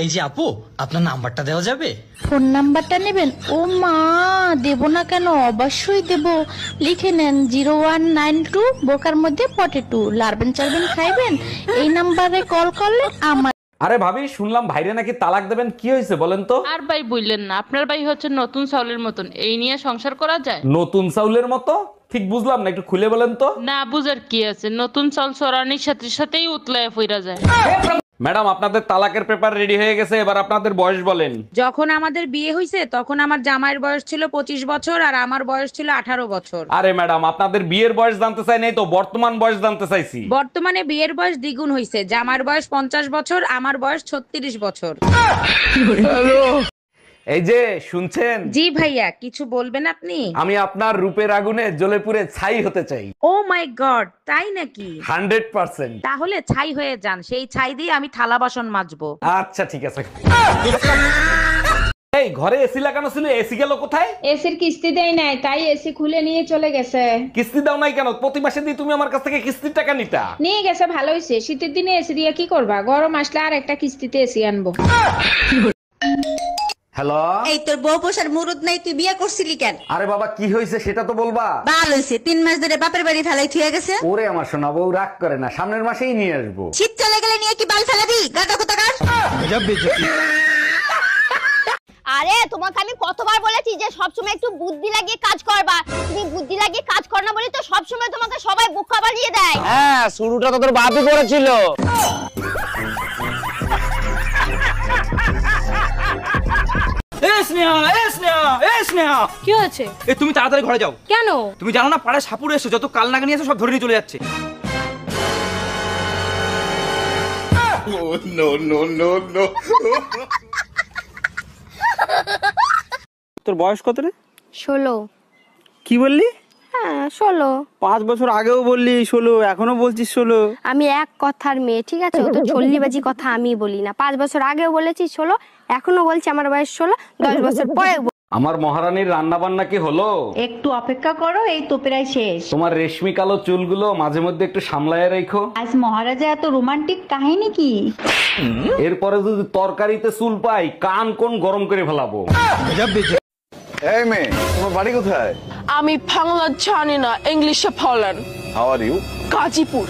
এই যে আপু, আপনার নাম্বারটা দেওয়া যাবে? ফোন নাম্বারটা নেবেন? ও মা, দেব না কেন, অবশ্যই দেব। লিখে নেন 0192 বোকার মধ্যে পটেটো। লারবেন চারবেন খাইবেন, এই নাম্বারে কল করলে আমার। আরে ভাবি, শুনলাম ভাইরে নাকি তালাক দেবেন, কি হয়েছে বলেন তো? আর ভাই বললেন না, আপনার ভাই হচ্ছে নতুন চাউলের মতন, এই নিয়ে সংসার করা যায়? নতুন চাউলের মতো? ঠিক বুঝলাম না, একটু খুলে বলেন তো। না বুঝার কি আছে, নতুন চাল চড়ানির সাথে সাথেই উতলায় ফিরা যায়। ম্যাডাম, আপনাদের তালাকের পেপার রেডি হয়ে গেছে, এবার আপনাদের বয়স বলেন। যখন আমাদের বিয়ে হয়েছে তখন আমার জামাইয়ের বয়স ছিল 25 বছর আর আমার বয়স ছিল 18 বছর। আরে ম্যাডাম, আপনাদের বিয়ের বয়স জানতে চাই নাই তো, বর্তমান বয়স জানতে চাইছি। বর্তমানে বিয়ের বয়স দ্বিগুণ হয়েছে, জামাইয়ের বয়স 50 বছর, আমার বয়স 36 বছর। এই যে শুনছেন? জি ভাইয়া, কিছু বলবেন আপনি? আমি আপনার রূপের আগুনে জ্বলে পুড়ে ছাই হতে চাই। ও মাই গড, তাই নাকি? 100%। তাহলে ছাই হয়ে যান, সেই ছাই দিয়ে আমি থালা বাসন মাজবো। আচ্ছা ঠিক আছে। এই ঘরে এসি লাগানো ছিল, এসি গেল কোথায়? এসির কিস্তি দেয় নাই, তাই এসি খুলে নিয়ে চলে গেছে। কিস্তি দাও নাই কেন? প্রতি মাসে দিয়ে তুমি আমার কাছ থেকে কিস্তির টাকা নিতা। নিয়ে গেছে, ভালো হয়েছে। শীতের দিনে এসি দিয়ে কি করবা, গরম আসলে আর একটা কিস্তিতে এসি আনবো। হ্যালো। এই তোর বউ পোষার মুরুদ নাই, তুই বিয়ে করছিলি কেন? আরে বাবা, কি হয়েছে সেটা তো বলবা। বাল হইছে, 3 মাস ধরে বাপের বাড়ি ফেলাই থুয়ে গেছে। ওরে আমার সোনা বউ, রাগ করে না, সামনের মাসেই নিয়ে আসবো। শীত চলে গেলে নিয়ে কি বাল ফেলাবি? গাদা কোথাকার। আরে তোমাকে আমি কতবার বলেছি যে সবসময় একটু বুদ্ধি লাগিয়ে কাজ করবা, তুমি বুদ্ধি লাগিয়ে কাজ কর না বলি তো সবসময় তোমাকে সবাই বোকা বানিয়ে দেয়। হ্যাঁ, শুরুটা তো তোর বাপই করেছিল। কি হয়েছে? তুমি তাড়াতাড়ি ঘরে যাও। কেন? তুমি জানো না পাড়ায় সাপুরে এসে যত কাল নাগিনী আছে সব ধরে নিয়ে চলে যাচ্ছে। তোর বয়স কত রে? 16। কি বললি? হ্যাঁ 16। 5 বছর আগেও বললি 16, এখনো বলছিস 16। আমি এক কথার মেয়ে, ঠিক আছে? ও তো ছল্লিবাজি কথা আমি বলি না। 5 বছর আগেও বলেছি 16, এখনো বলছি আমার বয়স 16, 10 বছর পরে। আমার মহারানীর রান্না বান্না কি হলো? একটু অপেক্ষা করো, এই তো প্রায় শেষ। তোমার রেশমি কালো চুলগুলো মাঝে মধ্যে একটু সামলায় রেখো। আজ মহারাজা এত রোমান্টিক কাহিনী কি? এরপরে যদি তরকারিতে চুল পাই, কান কোন গরম করে ফেলাবো। এই মেয়ে, তোমার বাড়ি কোথায়? আমি বাংলা জানি না, ইংলিশে বলেন। How are you? গাজীপুর।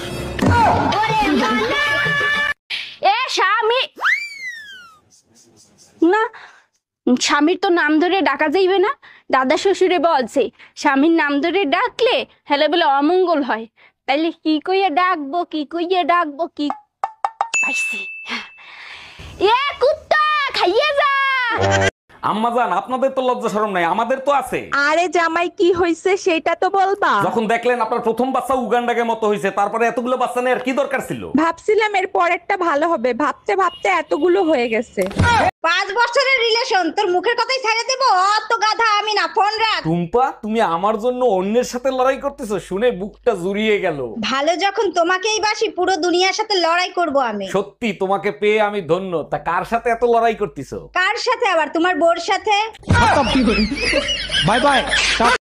এ স্বামী না, স্বামীর তো নাম ধরে ডাকা যাইবে না। দাদা শ্বশুরে বলছে স্বামীর নাম ধরে ডাকলে হেলে বলে অমঙ্গল হয়। তাইলে কি কইয়া ডাকবো, কি কইয়া ডাকবো, কি পাইছি? এ কুত্তা, খাইয়ে যা। আম্মাজান, আপনাদের তো লজ্জা শরম নাই, আমাদের তো আছে। আরে জামাই, কি হইছে সেটা তো বলবা। যখন দেখলেন আপনার প্রথম বাচ্চা উগান্ডাকে মতো হয়েছে, তারপরে এতগুলো বাচ্চা নেওয়ার কি দরকার ছিল? ভাবছিলাম এর পরেরটা ভালো হবে, ভাবতে ভাবতে এতগুলো হয়ে গেছে। 5 বছরের রিলেশন, তোর মুখের কথাই ছেড়ে দেব? অত গাধা আমি না, ফোন রাখ। টুম্পা, তুমি আমার জন্য অন্যের সাথে লড়াই করতেছো, শুনে বুকটা জুড়িয়ে গেল। ভালো যখন তোমাকেই বাসি, পুরো দুনিয়ার সাথে লড়াই করব আমি। সত্যি তোমাকে পেয়ে আমি ধন্য। তা কার সাথে এত লড়াই করতেছো? কার সাথে আবার? তোমার বোর সাথে। Bye bye.